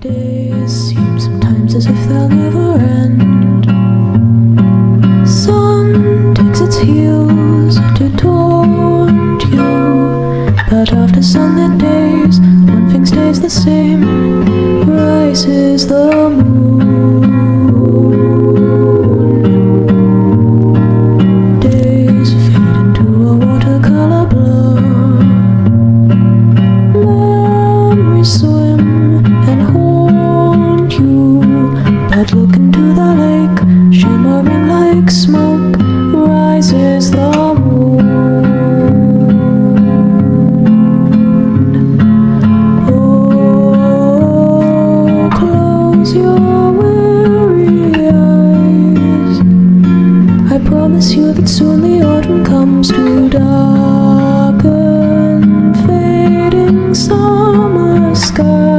Days seem sometimes as if they'll never end. Sun digs its heels to taunt you, but after sunlit days, one thing stays the same: rises the moon. Days fade into a watercolor blur. Memories swim and haunt you, but look into the lake, shimmering like smoke, rises the moon. Oh, close your weary eyes. I promise you that soon the autumn comes to darken fading summer skies.